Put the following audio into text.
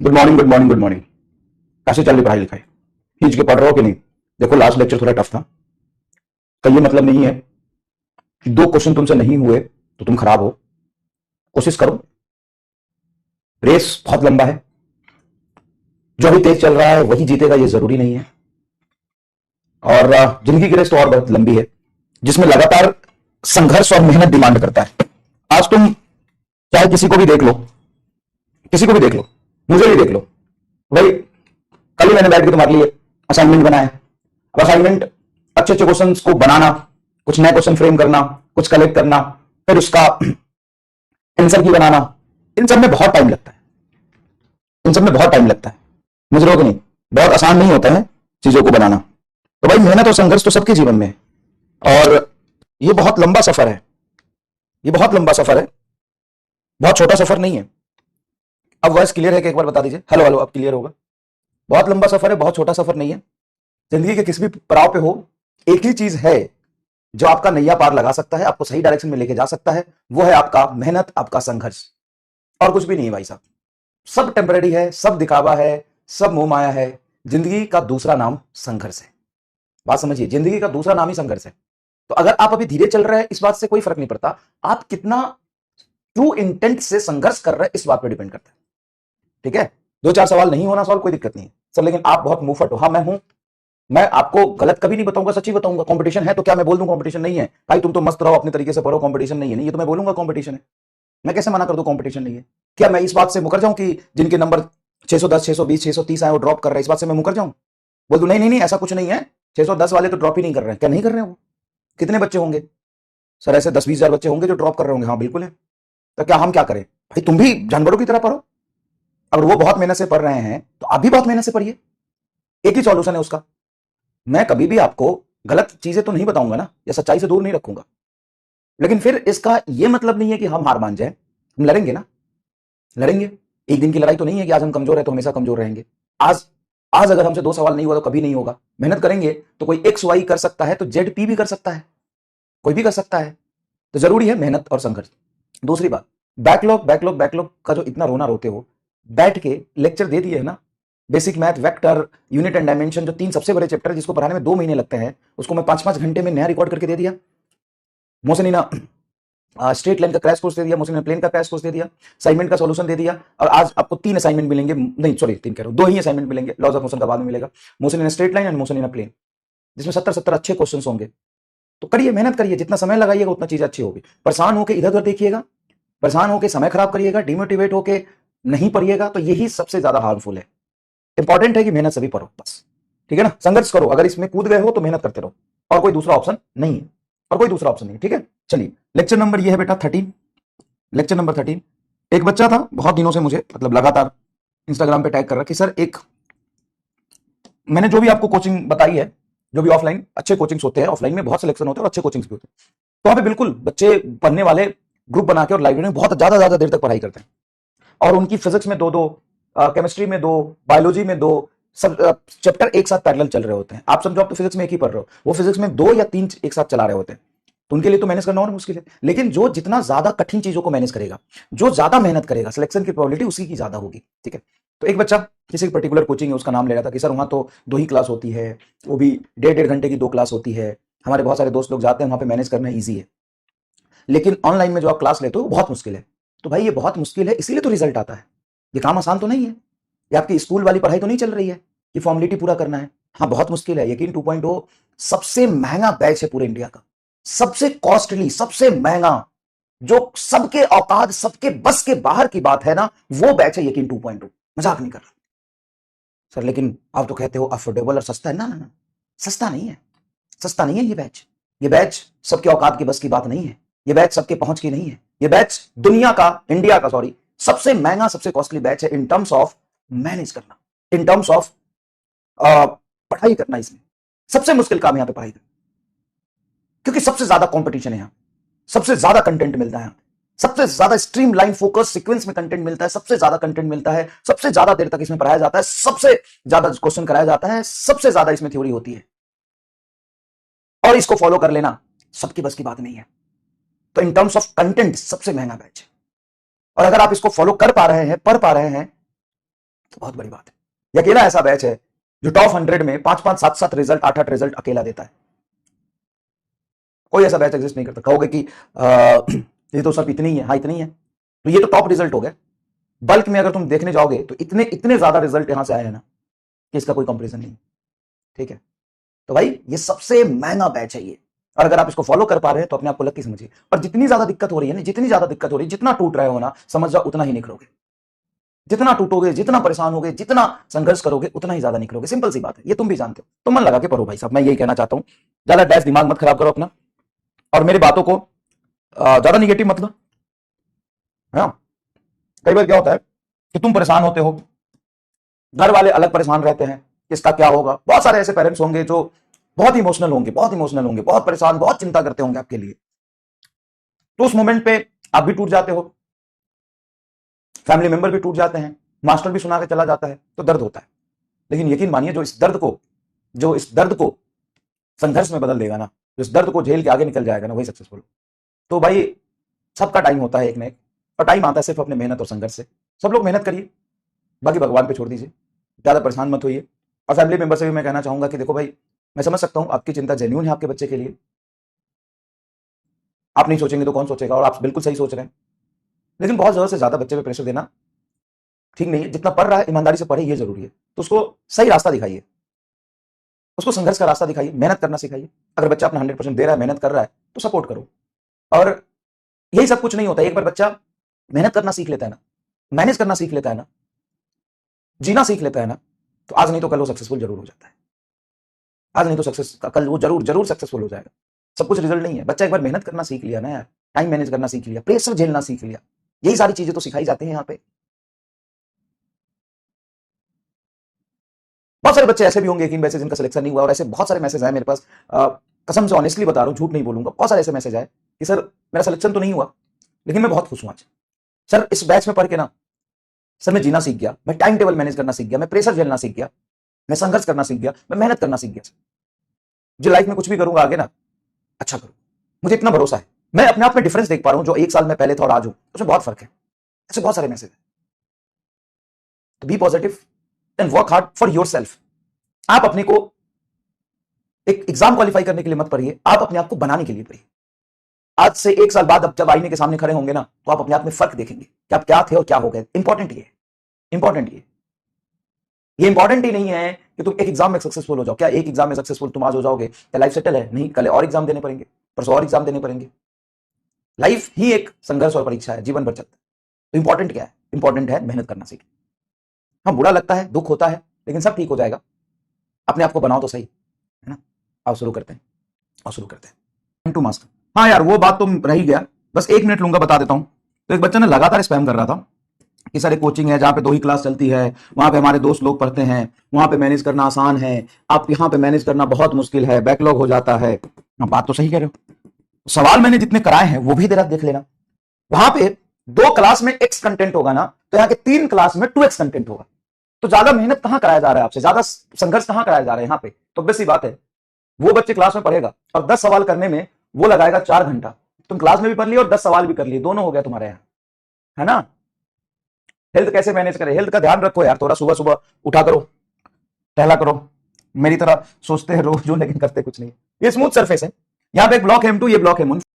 Good morning good morning good morning. कैसे चल रही पढ़ाई लिखाई? खींच के पढ़ रहे हो कि नहीं? देखो, लास्ट लेक्चर थोड़ा टफ था। तो ये मतलब नहीं है कि दो क्वेश्चन तुमसे नहीं हुए तो तुम खराब हो। कोशिश करो। रेस बहुत लंबा है। जो अभी तेज चल रहा है वही जीतेगा, ये जरूरी नहीं है। और जिंदगी की रेस तो और बहुत लंबी है, जिसमें लगातार संघर्ष और मेहनत डिमांड करता है। आज तुम चाहे किसी को भी देख लो, किसी को भी देख लो, मुझे भी देख लो भाई। कल ही मैंने बैठ के तुम्हारे लिए असाइनमेंट बनाया। अब असाइनमेंट अच्छे अच्छे क्वेश्चंस को बनाना, कुछ नए क्वेश्चन फ्रेम करना, कुछ कलेक्ट करना, फिर उसका आंसर की बनाना, इन सब में बहुत टाइम लगता है। इन सब में बहुत टाइम लगता है, समझ रहे हो कि नहीं? बहुत आसान नहीं होता है चीजों को बनाना। तो भाई, मेहनत और संघर्ष तो सबके जीवन में है। और ये बहुत लंबा सफर है। ये बहुत लंबा सफर है, बहुत छोटा सफर नहीं है। अब वॉइस क्लियर है कि एक बार बता दीजिए? हेलो हेलो, अब क्लियर होगा? बहुत लंबा सफर है, बहुत छोटा सफर नहीं है। जिंदगी के किसी भी पड़ाव पे हो, एक ही चीज है जो आपका नैया पार लगा सकता है, आपको सही डायरेक्शन में लेके जा सकता है। वो है आपका मेहनत, आपका संघर्ष। और कुछ भी नहीं है भाई साहब। सब टेम्परेरी है, सब दिखावा है, सब मोह माया है। जिंदगी का दूसरा नाम संघर्ष है। बात समझिए, जिंदगी का दूसरा नाम ही संघर्ष है। तो अगर आप अभी धीरे चल रहे हैं, इस बात से कोई फर्क नहीं पड़ता। आप कितना ट्रू इंटेंट से संघर्ष कर रहे हैं, इस बात पर डिपेंड करता है। ठीक है? दो चार सवाल नहीं होना सॉल्व, कोई दिक्कत नहीं है सर, लेकिन आप बहुत मुंहफट हो। हाँ, मैं हूं। मैं आपको गलत कभी नहीं बताऊंगा, सच्ची बताऊंगा। कंपटीशन है तो क्या मैं बोल दूं कंपटीशन नहीं है? भाई तुम तो मस्त रहो, अपने तरीके से पढ़ो, कंपटीशन नहीं है। नहीं, ये तो मैं बोलूंगा कंपटीशन है। मैं कैसे मना कर दूं कंपटीशन नहीं है? क्या मैं इस बात से मुकर जाऊं कि जिनके नंबर 610, 620, 630 आए वो ड्रॉप कर रहे हैं, इस बात से मैं मुकर जाऊं? बोल दूं नहीं नहीं नहीं, ऐसा कुछ नहीं है, 610 वाले तो ड्रॉप ही नहीं कर रहे हैं? क्या नहीं कर रहे हैं वो? कितने बच्चे होंगे सर? ऐसे 10-20 हजार बच्चे होंगे जो ड्रॉप कर रहे होंगे। हाँ बिल्कुल है। तो क्या हम क्या करें भाई? तुम भी जानवरों की तरह पढ़ो। अगर वो बहुत मेहनत से पढ़ रहे हैं तो आप भी बहुत मेहनत से पढ़िए। एक ही सॉल्यूशन है उसका। मैं कभी भी आपको गलत चीजें तो नहीं बताऊंगा ना, या सच्चाई से दूर नहीं रखूंगा। लेकिन फिर इसका यह मतलब नहीं है कि हम हार मान जाए। हम लड़ेंगे ना, लड़ेंगे। एक दिन की लड़ाई तो नहीं है कि आज हम कमजोर है तो हमेशा कमजोर रहेंगे। आज आज अगर हमसे 2 सवाल नहीं हुआ तो कभी नहीं होगा। मेहनत करेंगे तो कोई एक्स वाई कर सकता है तो जेड पी भी कर सकता है, कोई भी कर सकता है। तो जरूरी है मेहनत और संघर्ष। दूसरी बात, बैकलॉग बैकलॉग बैकलॉग का जो इतना रोना रोते हो, बैठ के लेक्चर दे दिए है ना। Basic math, vector, unit and dimension, जो 3 सबसे बड़े चैप्टर जिसको पढ़ाने में 2 महीने लगते हैं, उसको मैं 5-5 घंटे में नया रिकॉर्ड करके दे दिया। मोसनीना स्ट्रेट लाइन का क्रैश कोर्स दे दिया, मोसनीना प्लेन का क्रैश कोर्स दे दिया, असाइनमेंट का सॉल्यूशन दे दिया। और आज आपको 3 असाइनमेंट मिलेंगे, नहीं सॉरी 3 कह रहा हूं, 2 ही असाइनमेंट मिलेंगे। लॉज ऑफ मोशन का बाद में मिलेगा। मोसनीना स्ट्रेट लाइन एंड मोसनीना प्लेन, जिसमें 70-70 अच्छे क्वेश्चन होंगे। तो करिए, मेहनत करिए, जितना समय लगाइएगा उतना चीज अच्छी होगी। परेशान होकर इधर उधर देखिएगा, परेशान होकर समय खराब करिएगा, डिमोटिवेट होकर नहीं पढ़िएगा, तो यही सबसे ज्यादा हार्मफुल है। इंपॉर्टेंट है कि मेहनत सभी पढ़ो बस। ठीक है ना? संघर्ष करो। अगर इसमें कूद गए हो तो मेहनत करते रहो, और कोई दूसरा ऑप्शन नहीं है। और कोई दूसरा ऑप्शन नहीं है। ठीक है? चलिए, लेक्चर नंबर ये है बेटा 13। Lecture number 13। एक बच्चा था बहुत दिनों से मुझे, मतलब लगातार इंस्टाग्राम पे टैग कर रहा कि सर, एक मैंने जो भी आपको कोचिंग बताई है, जो भी ऑफलाइन अच्छे कोचिंग्स होते हैं, ऑफलाइन में बहुत सिलेक्शन होते हैं और अच्छे कोचिंग्स भी होते हैं, तो वहां पे बिल्कुल बच्चे पढ़ने वाले ग्रुप बना के और लाइब्रेरी में बहुत ज्यादा ज्यादा देर तक पढ़ाई करते हैं। और उनकी फिजिक्स में 2-2, केमिस्ट्री में 2, बायोलॉजी में 2, सब चैप्टर एक साथ पैरेलल चल रहे होते हैं। आप समझो, आप तो फिजिक्स में एक ही पढ़ रहे हो, वो फिजिक्स में 2 या 3 एक साथ चला रहे होते हैं। तो उनके लिए तो मैनेज करना और मुश्किल है। लेकिन जो जितना ज्यादा कठिन चीजों को मैनेज करेगा, जो ज्यादा मेहनत करेगा, सिलेक्शन की प्रोबेबिलिटी उसी की ज्यादा होगी। ठीक है? तो एक बच्चा किसी पर्टिकुलर कोचिंग है, उसका नाम ले रहा था कि सर वहां तो 2 ही क्लास होती है, वो भी 1.5 घंटे की 2 क्लास होती है। हमारे बहुत सारे दोस्त लोग जाते हैं वहां पे, मैनेज करना ईजी है, लेकिन ऑनलाइन में जो आप क्लास लेते हो वो बहुत मुश्किल है। तो भाई, ये बहुत मुश्किल है, इसीलिए तो रिजल्ट आता है। ये काम आसान तो नहीं है। ये आपकी स्कूल वाली पढ़ाई तो नहीं चल रही है कि फॉर्मेलिटी पूरा करना है। हाँ, बहुत मुश्किल है। यकीन 2.0 सबसे महंगा बैच है पूरे इंडिया का, सबसे कॉस्टली, सबसे महंगा, जो सबके औकात, सबके बस के बाहर की बात है ना, वो बैच है यकीन 2.0। मजाक नहीं कर रहा सर, लेकिन आप तो कहते हो अफोर्डेबल और सस्ता है। ना ना ना, सस्ता नहीं है, सस्ता नहीं है ये बैच। ये बैच सबके औकात की बस की बात नहीं है। ये बैच सबके पहुंच की नहीं है। ये बैच दुनिया का, इंडिया का सॉरी, सबसे महंगा, सबसे कॉस्टली बैच है इन टर्म्स ऑफ मैनेज करना, इन टर्म्स ऑफ पढ़ाई करना। इसमें सबसे मुश्किल काम यहां पे पढ़ाई करना, क्योंकि सबसे ज्यादा कंपटीशन है यहां, सबसे ज्यादा कंटेंट मिलता है, सबसे ज्यादा स्ट्रीमलाइन फोकस सीक्वेंस में कंटेंट मिलता है, सबसे ज्यादा कंटेंट मिलता है, सबसे ज्यादा देर तक इसमें पढ़ाया जाता है, सबसे ज्यादा क्वेश्चन कराया जाता है, सबसे ज्यादा इसमें थ्योरी होती है। और इसको फॉलो कर लेना सबकी बस की बात नहीं है। तो इन टर्म्स ऑफ कंटेंट सबसे महंगा बैच है। और अगर आप इसको फॉलो कर पा रहे हैं, पढ़ पा रहे हैं, तो बहुत बड़ी बात है। ये अकेला ऐसा बैच है जो टॉप 100 में 5-5, 7-7 रिजल्ट, 8-8 रिजल्ट अकेला देता है। कोई ऐसा बैच एग्जिस्ट नहीं करता। कहोगे कि ये तो सब इतनी ही है, हाँ इतनी ही है, तो ये तो टॉप रिजल्ट हो गए। बल्क में अगर तुम देखने जाओगे तो इतने इतने ज्यादा रिजल्ट यहां से आए हैं ना कि इसका कोई कंपैरिजन नहीं। ठीक है, तो भाई ये सबसे महंगा बैच है ये, और अगर आप इसको फॉलो कर पा रहे हैं तो अपने आप को लकी समझिए। और जितनी ज्यादा दिक्कत हो रही है ना, जितनी ज्यादा दिक्कत हो रही है, जितना टूट रहे हो ना, समझ जाओ उतना ही निकलोगे। जितना टूटोगे, जितना परेशान होगे, जितना संघर्ष करोगे, उतना ही ज्यादा निकलोगे। सिंपल सी बात है, ये तुम भी जानते हो। तो मन लगा के पढ़ो भाई साहब, मैं यही कहना चाहता हूं। ज्यादा डैश दिमाग मत खराब करो अपना, और मेरी बातों को ज्यादा निगेटिव मत लो। हाँ, कई बार क्या होता है कि तुम परेशान होते हो, घर वाले अलग परेशान रहते हैं, इसका क्या होगा। बहुत सारे ऐसे पेरेंट्स होंगे जो बहुत इमोशनल होंगे, बहुत इमोशनल होंगे, बहुत परेशान, बहुत चिंता करते होंगे आपके लिए। तो उस मोमेंट पे आप भी टूट जाते हो, फैमिली मेंबर भी टूट जाते हैं, मास्टर भी सुना के चला जाता है, तो दर्द होता है। लेकिन यकीन मानिए, जो इस दर्द को संघर्ष में बदल देगा ना, जो इस दर्द को झेल के आगे निकल जाएगा ना, वही सक्सेसफुल। तो भाई सबका टाइम होता है एक ना एक, और टाइम आता है सिर्फ अपने मेहनत और संघर्ष से। सब लोग मेहनत करिए, बाकी भगवान पे छोड़ दीजिए, ज्यादा परेशान मत होइए। और फैमिली मेंबर से भी मैं कहना चाहूंगा कि देखो भाई, मैं समझ सकता हूं आपकी चिंता जेन्युइन है आपके बच्चे के लिए। आप नहीं सोचेंगे तो कौन सोचेगा, और आप बिल्कुल सही सोच रहे हैं। लेकिन बहुत जरूरत से ज्यादा बच्चे पे प्रेशर देना ठीक नहीं है। जितना पढ़ रहा है ईमानदारी से पढ़े, ये जरूरी है। तो उसको सही रास्ता दिखाइए, उसको संघर्ष का रास्ता दिखाइए, मेहनत करना सिखाइए। अगर बच्चा अपना 100% दे रहा है, मेहनत कर रहा है, तो सपोर्ट करो। और यही सब कुछ नहीं होता। एक बार बच्चा मेहनत करना सीख लेता है ना, मैनेज करना सीख लेता है ना, जीना सीख लेता है ना, तो आज नहीं तो कल वो सक्सेसफुल जरूर हो जाता है। आज नहीं तो कल वो जरूर जरूर सक्सेसफुल हो जाएगा। सब कुछ रिजल्ट नहीं है। बच्चा एक बार मेहनत करना सीख लिया ना यार, टाइम मैनेज करना सीख लिया, प्रेशर झेलना सीख लिया, यही सारी चीजें तो सिखाई जाती हैं यहाँ पे। बहुत सारे बच्चे ऐसे भी होंगे, यकीन वैसे जिनका सिलेक्शन नहीं हुआ, और ऐसे बहुत सारे मैसेज आए मेरे पास। कसम से ऑनेस्टली बता रहा हूं, झूठ नहीं बोलूंगा, बहुत सारे ऐसे मैसेज आए कि सर मेरा सिलेक्शन तो नहीं हुआ, लेकिन मैं बहुत खुश हूं आज। सर इस बैच में पढ़ के ना, सर मैं जीना सीख गया, मैं टाइम टेबल मैनेज करना सीख गया, मैं प्रेशर झेलना सीख गया, मैं संघर्ष करना सीख गया, मैं मेहनत करना सीख गया। जो लाइफ में कुछ भी करूंगा आगे ना, अच्छा करूं, मुझे इतना भरोसा है। मैं अपने आप में डिफरेंस देख पा रहा हूं, जो 1 साल में पहले था और आज हूं, उसमें बहुत फर्क है। ऐसे बहुत सारे मैसेज है। तो be positive and work hard for yourself. आप अपने को एक एग्जाम क्वालिफाई करने के लिए मत पढ़िए, आप अपने आप को बनाने के लिए पढ़िए। आज से 1 साल बाद अब जब आईने के सामने खड़े होंगे ना, तो आप अपने आप में फर्क देखेंगे कि आप क्या थे और क्या हो गए। इंपॉर्टेंट ये इंपॉर्टेंट ही नहीं है कि तुम एक एग्जाम में सक्सेसफुल हो जाओ। क्या एक एग्जाम में सक्सेसफुल तुम आज हो जाओगे क्या लाइफ सेटल है? नहीं, कल और एग्जाम देने पड़ेंगे, परसों और एग्जाम देने पड़ेंगे। लाइफ ही एक संघर्ष और परीक्षा है, जीवन भर चलता है। तो इंपॉर्टेंट क्या है? इंपॉर्टेंट है मेहनत करना सीखना। हाँ, बुरा लगता है, दुख होता है, लेकिन सब ठीक हो जाएगा। अपने आप को बनाओ तो सही, है ना। आओ शुरू करते हैं। टू मास्टर, हाँ यार वो बात तो रह ही गया, बस 1 मिनट लूंगा, बता देता हूं। तो एक बच्चा ने लगातार स्पैम कर रहा था कि सर एक कोचिंग है जहां पे 2 ही क्लास चलती है, वहां पे हमारे दोस्त लोग पढ़ते हैं, वहां पे मैनेज करना आसान है, आप यहाँ पे मैनेज करना बहुत मुश्किल है, बैकलॉग हो जाता है। बात तो सही कह रहे हो। सवाल मैंने जितने कराए हैं वो भी जरा देख लेना। वहां पे 2 क्लास में x कंटेंट होगा ना, तो यहाँ के 3 क्लास में 2x कंटेंट होगा। तो ज्यादा मेहनत कहां कराया जा रहा है आपसे, ज्यादा संघर्ष कहां कराया जा रहा है यहाँ पे? तो बस सी बात है, वो बच्चे क्लास में पढ़ेगा और 10 सवाल करने में वो लगाएगा 4 घंटा। तुम क्लास में भी पढ़ लिए और 10 सवाल भी कर लिए, दोनों हो गया तुम्हारे यहाँ, है ना। हेल्थ कैसे मैनेज करें? हेल्थ का ध्यान रखो यार, थोड़ा सुबह सुबह उठा करो, टहला करो। मेरी तरह सोचते हैं रोज जो, लेकिन करते कुछ नहीं। ये स्मूथ सरफेस है, यहाँ पे एक ब्लॉक है M2, ये ब्लॉक है M1।